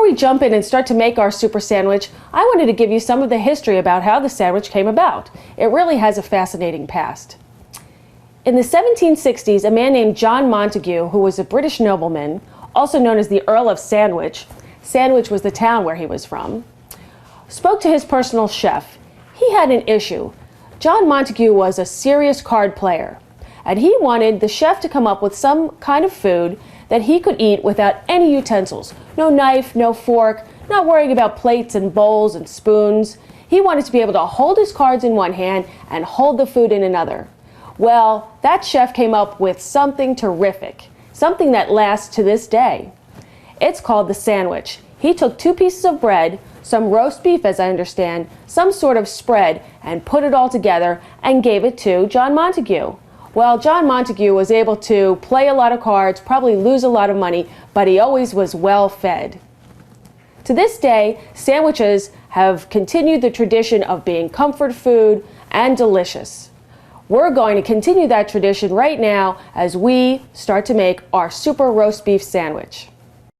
we jump in and start to make our super sandwich, I wanted to give you some of the history about how the sandwich came about. It really has a fascinating past. In the 1760s, a man named John Montague, who was a British nobleman, also known as the Earl of Sandwich, Sandwich was the town where he was from, spoke to his personal chef. He had an issue. John Montague was a serious card player, and he wanted the chef to come up with some kind of food that he could eat without any utensils. No knife, no fork, not worrying about plates and bowls and spoons. He wanted to be able to hold his cards in one hand and hold the food in another. Well, that chef came up with something terrific, something that lasts to this day. It's called the sandwich. He took 2 pieces of bread, some roast beef as I understand, some sort of spread, and put it all together and gave it to John Montague. Well, John Montague was able to play a lot of cards, probably lose a lot of money, but he always was well fed. To this day, sandwiches have continued the tradition of being comfort food and delicious. We're going to continue that tradition right now as we start to make our super roast beef sandwich.